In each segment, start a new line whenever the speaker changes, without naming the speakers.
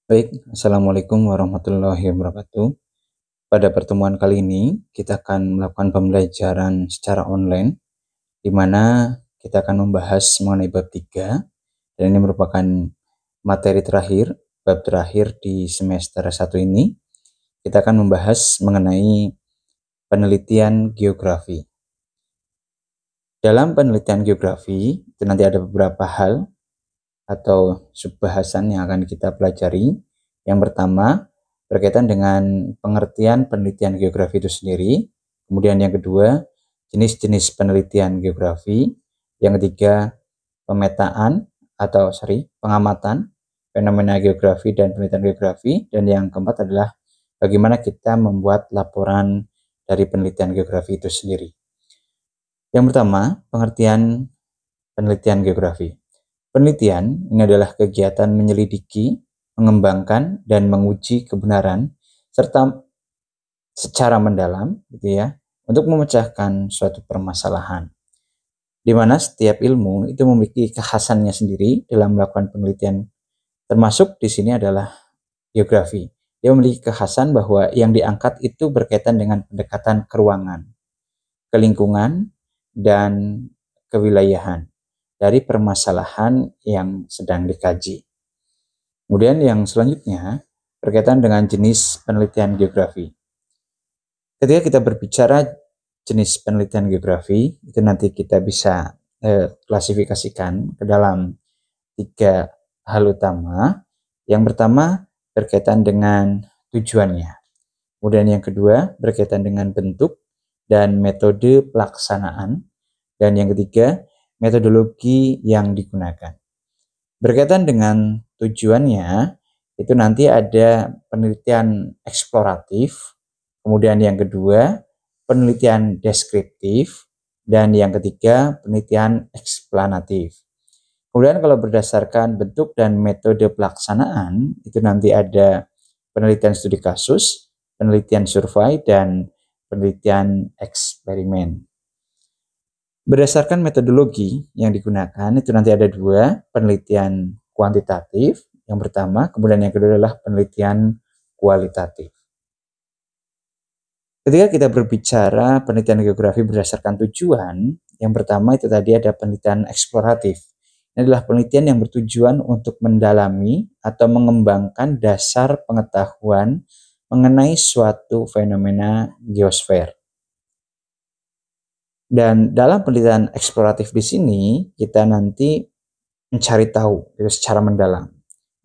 Baik, Assalamualaikum warahmatullahi wabarakatuh. Pada pertemuan kali ini, kita akan melakukan pembelajaran secara online, di mana kita akan membahas mengenai bab 3, dan ini merupakan materi terakhir, bab terakhir di semester 1 ini. Kita akan membahas mengenai penelitian geografi. Dalam penelitian geografi, itu nanti ada beberapa hal atau subbahasan yang akan kita pelajari. Yang pertama, berkaitan dengan pengertian penelitian geografi itu sendiri. Kemudian yang kedua, jenis-jenis penelitian geografi. Yang ketiga, pengamatan fenomena geografi dan penelitian geografi. Dan yang keempat adalah bagaimana kita membuat laporan dari penelitian geografi itu sendiri. Yang pertama, pengertian penelitian geografi. Penelitian ini adalah kegiatan menyelidiki, mengembangkan, dan menguji kebenaran serta secara mendalam, untuk memecahkan suatu permasalahan. Di mana setiap ilmu itu memiliki kekhasannya sendiri dalam melakukan penelitian. Termasuk di sini adalah geografi. Dia memiliki kekhasan bahwa yang diangkat itu berkaitan dengan pendekatan ke ruangan, ke lingkungan, dan kewilayahan dari permasalahan yang sedang dikaji. Kemudian yang selanjutnya berkaitan dengan jenis penelitian geografi. Ketika kita berbicara jenis penelitian geografi, itu nanti kita bisa klasifikasikan ke dalam 3 hal utama. Yang pertama berkaitan dengan tujuannya. Kemudian yang kedua berkaitan dengan bentuk dan metode pelaksanaan. Dan yang ketiga, metodologi yang digunakan. Berkaitan dengan tujuannya, itu nanti ada penelitian eksploratif, kemudian yang kedua, penelitian deskriptif, dan yang ketiga, penelitian eksplanatif. Kemudian kalau berdasarkan bentuk dan metode pelaksanaan, itu nanti ada penelitian studi kasus, penelitian survei, dan penelitian eksperimen. Berdasarkan metodologi yang digunakan, itu nanti ada 2, penelitian kuantitatif yang pertama, kemudian yang kedua adalah penelitian kualitatif. Ketika kita berbicara penelitian geografi berdasarkan tujuan, yang pertama itu tadi ada penelitian eksploratif. Ini adalah penelitian yang bertujuan untuk mendalami atau mengembangkan dasar pengetahuan mengenai suatu fenomena geosfer. Dan dalam penelitian eksploratif di sini, kita nanti mencari tahu secara mendalam.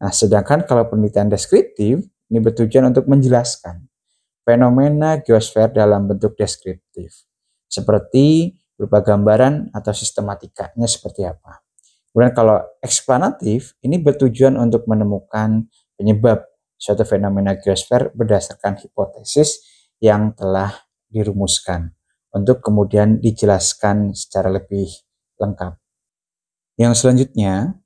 Nah, sedangkan kalau penelitian deskriptif, ini bertujuan untuk menjelaskan fenomena geosfer dalam bentuk deskriptif, seperti berupa gambaran atau sistematikanya seperti apa. Kemudian kalau eksplanatif, ini bertujuan untuk menemukan penyebab suatu fenomena geosfer berdasarkan hipotesis yang telah dirumuskan, untuk kemudian dijelaskan secara lebih lengkap. Yang selanjutnya,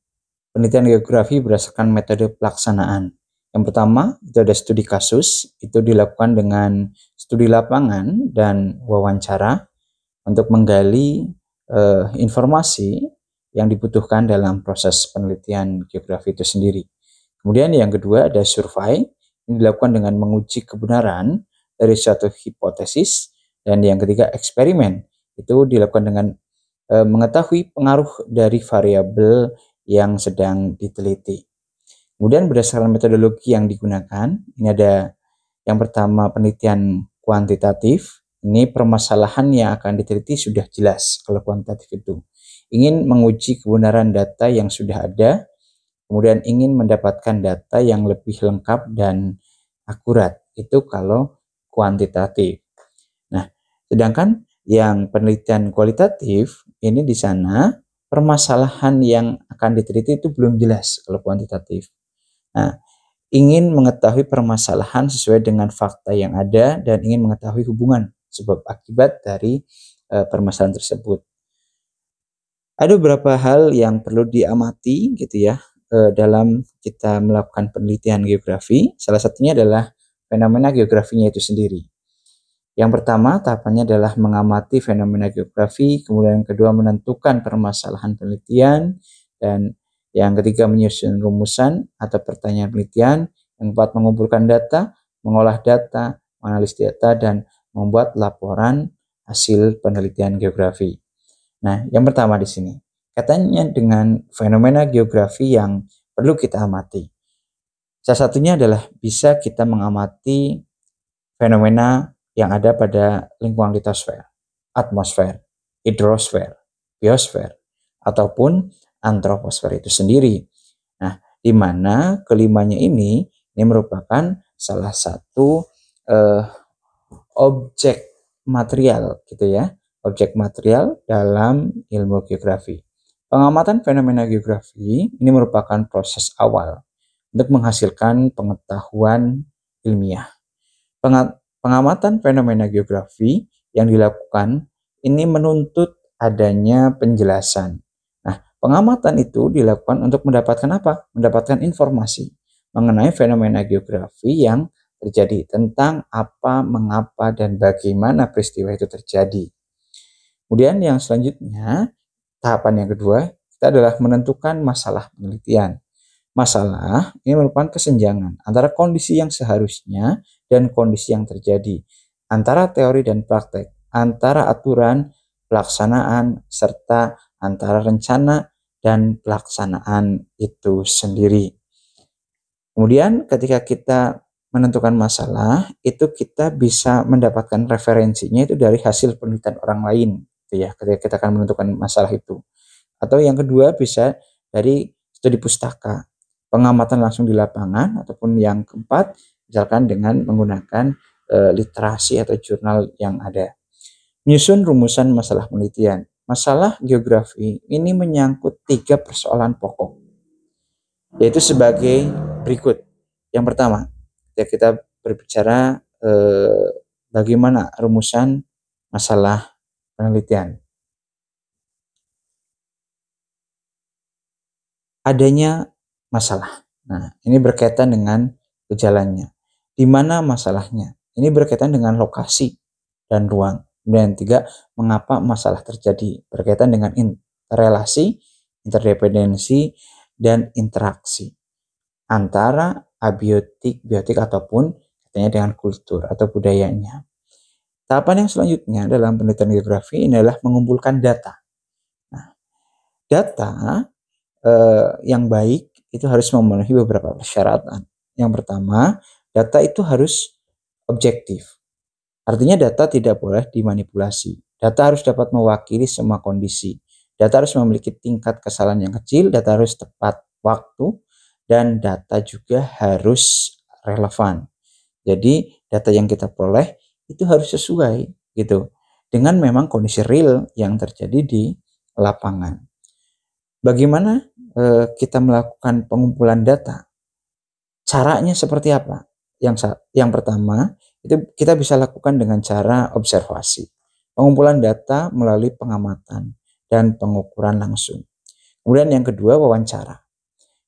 penelitian geografi berdasarkan metode pelaksanaan. Yang pertama, itu ada studi kasus, itu dilakukan dengan studi lapangan dan wawancara untuk menggali informasi yang dibutuhkan dalam proses penelitian geografi itu sendiri. Kemudian yang kedua ada survei, ini dilakukan dengan menguji kebenaran dari suatu hipotesis. Dan yang ketiga eksperimen, itu dilakukan dengan mengetahui pengaruh dari variabel yang sedang diteliti. Kemudian berdasarkan metodologi yang digunakan, ini ada yang pertama penelitian kuantitatif. Ini permasalahan yang akan diteliti sudah jelas kalau kuantitatif itu. Ingin menguji kebenaran data yang sudah ada, kemudian ingin mendapatkan data yang lebih lengkap dan akurat. Itu kalau kuantitatif. Nah, sedangkan yang penelitian kualitatif, ini di sana permasalahan yang akan diteliti itu belum jelas kalau kuantitatif. Nah, ingin mengetahui permasalahan sesuai dengan fakta yang ada dan ingin mengetahui hubungan sebab akibat dari permasalahan tersebut. Ada beberapa hal yang perlu diamati dalam kita melakukan penelitian geografi. Salah satunya adalah fenomena geografinya itu sendiri. Yang pertama, tahapannya adalah mengamati fenomena geografi, kemudian yang kedua menentukan permasalahan penelitian, dan yang ketiga menyusun rumusan atau pertanyaan penelitian, Yang keempat, mengumpulkan data, mengolah data, menganalisis data, dan membuat laporan hasil penelitian geografi. Nah, yang pertama di sini, katanya dengan fenomena geografi yang perlu kita amati. Salah satunya adalah bisa kita mengamati fenomena yang ada pada lingkungan litosfer, atmosfer, hidrosfer, biosfer, ataupun antroposfer itu sendiri. Nah, di mana kelimanya ini merupakan salah satu objek material gitu ya, objek material dalam ilmu geografi. Pengamatan fenomena geografi ini merupakan proses awal untuk menghasilkan pengetahuan ilmiah. Pengamatan fenomena geografi yang dilakukan ini menuntut adanya penjelasan. Nah, pengamatan itu dilakukan untuk mendapatkan apa? Mendapatkan informasi mengenai fenomena geografi yang terjadi, tentang apa, mengapa, dan bagaimana peristiwa itu terjadi. Kemudian yang selanjutnya, tahapan yang kedua, kita adalah menentukan masalah penelitian. Masalah ini merupakan kesenjangan antara kondisi yang seharusnya dan kondisi yang terjadi, antara teori dan praktek, antara aturan, pelaksanaan, serta antara rencana dan pelaksanaan itu sendiri. Kemudian ketika kita menentukan masalah, itu kita bisa mendapatkan referensinya itu dari hasil penelitian orang lain, gitu ya, ketika kita akan menentukan masalah itu. Atau yang kedua bisa dari studi pustaka, pengamatan langsung di lapangan, ataupun yang keempat misalkan dengan menggunakan literasi atau jurnal yang ada. Menyusun rumusan masalah penelitian. Masalah geografi ini menyangkut 3 persoalan pokok, yaitu sebagai berikut. Yang pertama, kita berbicara bagaimana rumusan masalah penelitian. Adanya masalah. Nah, ini berkaitan dengan gejalanya. Di mana masalahnya? Ini berkaitan dengan lokasi dan ruang. Dan tiga, mengapa masalah terjadi? Berkaitan dengan relasi, interdependensi, dan interaksi antara abiotik, biotik, ataupun katanya dengan kultur atau budayanya. Tahapan yang selanjutnya dalam penelitian geografi ini adalah mengumpulkan data. Nah, data yang baik itu harus memenuhi beberapa persyaratan. Yang pertama, data itu harus objektif. Artinya data tidak boleh dimanipulasi. Data harus dapat mewakili semua kondisi. Data harus memiliki tingkat kesalahan yang kecil, data harus tepat waktu, dan data juga harus relevan. Jadi data yang kita peroleh itu harus sesuai gitu dengan memang kondisi real yang terjadi di lapangan. Bagaimana kita melakukan pengumpulan data? Caranya seperti apa? Yang pertama, itu kita bisa lakukan dengan cara observasi. Pengumpulan data melalui pengamatan dan pengukuran langsung. Kemudian yang kedua, wawancara.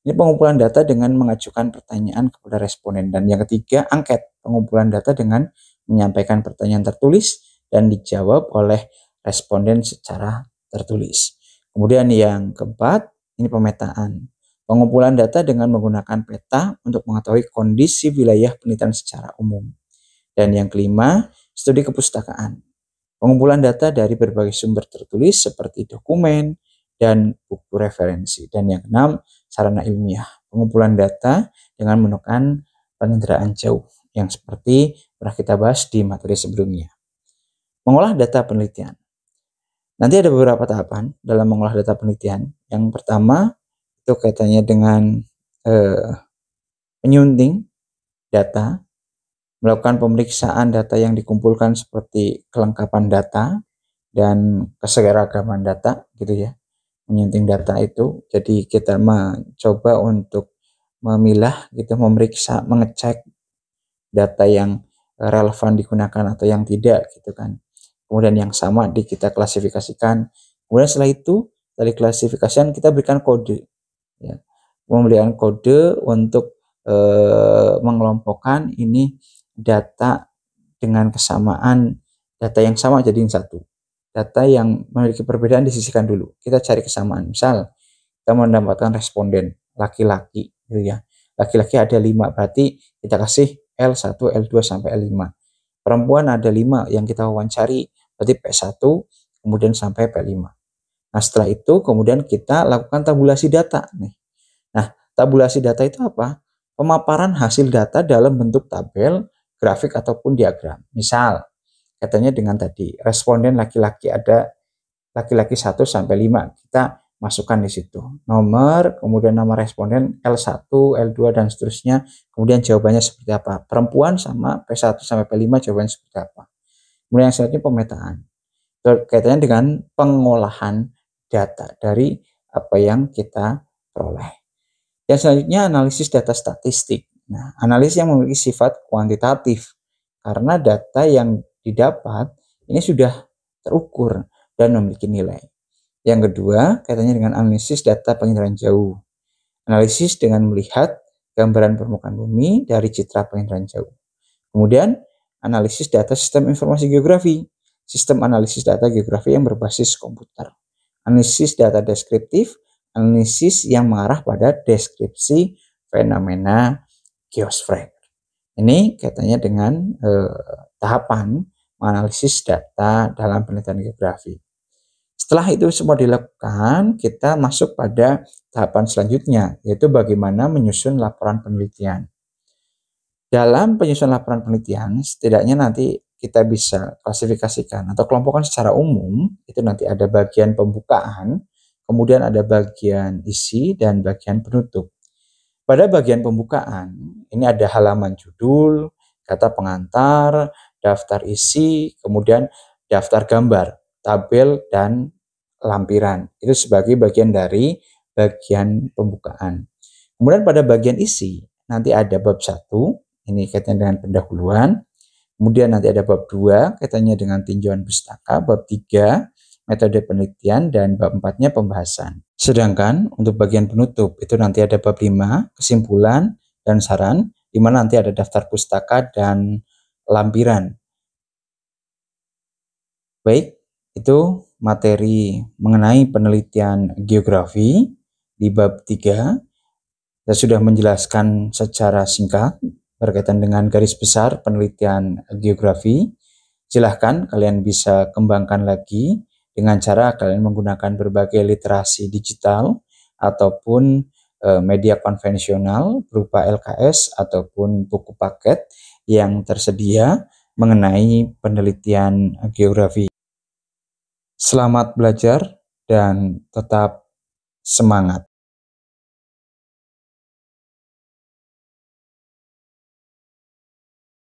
Ini pengumpulan data dengan mengajukan pertanyaan kepada responden. Dan yang ketiga, angket. Pengumpulan data dengan menyampaikan pertanyaan tertulis dan dijawab oleh responden secara tertulis. Kemudian yang keempat, ini pemetaan. Pengumpulan data dengan menggunakan peta untuk mengetahui kondisi wilayah penelitian secara umum. Dan yang kelima, studi kepustakaan. Pengumpulan data dari berbagai sumber tertulis seperti dokumen dan buku referensi. Dan yang keenam, sarana ilmiah. Pengumpulan data dengan menggunakan penginderaan jauh yang seperti pernah kita bahas di materi sebelumnya. Mengolah data penelitian. Nanti ada beberapa tahapan dalam mengolah data penelitian. Yang pertama itu kaitannya dengan penyunting data, melakukan pemeriksaan data yang dikumpulkan seperti kelengkapan data dan keseragaman data gitu ya. Menyunting data itu, jadi kita mencoba untuk memilah gitu, memeriksa, mengecek data yang relevan digunakan atau yang tidak gitu kan. Kemudian yang sama kita klasifikasikan. Kemudian setelah itu dari klasifikasian kita berikan kode, ya, memberikan kode untuk mengelompokkan ini data dengan kesamaan data yang sama jadiin satu. Data yang memiliki perbedaan disisihkan dulu. Kita cari kesamaan. Misal kita mendapatkan responden laki-laki, gitu ya. Laki-laki ada 5, berarti kita kasih L1, L2 sampai L5. Perempuan ada 5 yang kita wawancari, berarti P1 kemudian sampai P5. Nah, setelah itu kemudian kita lakukan tabulasi data nih. Nah, tabulasi data itu apa? Pemaparan hasil data dalam bentuk tabel, grafik ataupun diagram. Misal, katanya dengan tadi responden laki-laki ada laki-laki 1 sampai 5. Kita masukkan di situ nomor, kemudian nama responden L1, L2 dan seterusnya, kemudian jawabannya seperti apa. Perempuan sama P1 sampai P5 jawabannya seperti apa. Kemudian yang selanjutnya pemetaan, kaitannya dengan pengolahan data dari apa yang kita peroleh. Yang selanjutnya analisis data statistik. Nah, analisis yang memiliki sifat kuantitatif karena data yang didapat ini sudah terukur dan memiliki nilai. Yang kedua, kaitannya dengan analisis data penginderaan jauh. Analisis dengan melihat gambaran permukaan bumi dari citra penginderaan jauh. Kemudian, analisis data sistem informasi geografi. Sistem analisis data geografi yang berbasis komputer. Analisis data deskriptif, analisis yang mengarah pada deskripsi fenomena geosfer. Ini kaitannya dengan tahapan menganalisis data dalam penelitian geografi. Setelah itu semua dilakukan, kita masuk pada tahapan selanjutnya, yaitu bagaimana menyusun laporan penelitian. Dalam penyusunan laporan penelitian, setidaknya nanti kita bisa klasifikasikan atau kelompokkan secara umum, itu nanti ada bagian pembukaan, kemudian ada bagian isi, dan bagian penutup. Pada bagian pembukaan, ini ada halaman judul, kata pengantar, daftar isi, kemudian daftar gambar, tabel, dan lampiran. Itu sebagai bagian dari bagian pembukaan. Kemudian pada bagian isi, nanti ada bab 1, ini kaitannya dengan pendahuluan. Kemudian nanti ada bab 2, kaitannya dengan tinjauan pustaka, bab 3, metode penelitian, dan bab 4-nya pembahasan. Sedangkan untuk bagian penutup, itu nanti ada bab 5, kesimpulan dan saran, di mana nanti ada daftar pustaka dan lampiran. Baik, itu materi mengenai penelitian geografi di bab 3. Saya sudah menjelaskan secara singkat berkaitan dengan garis besar penelitian geografi. Silahkan kalian bisa kembangkan lagi dengan cara kalian menggunakan berbagai literasi digital ataupun media konvensional berupa LKS ataupun buku paket yang tersedia mengenai penelitian geografi. Selamat belajar dan tetap semangat.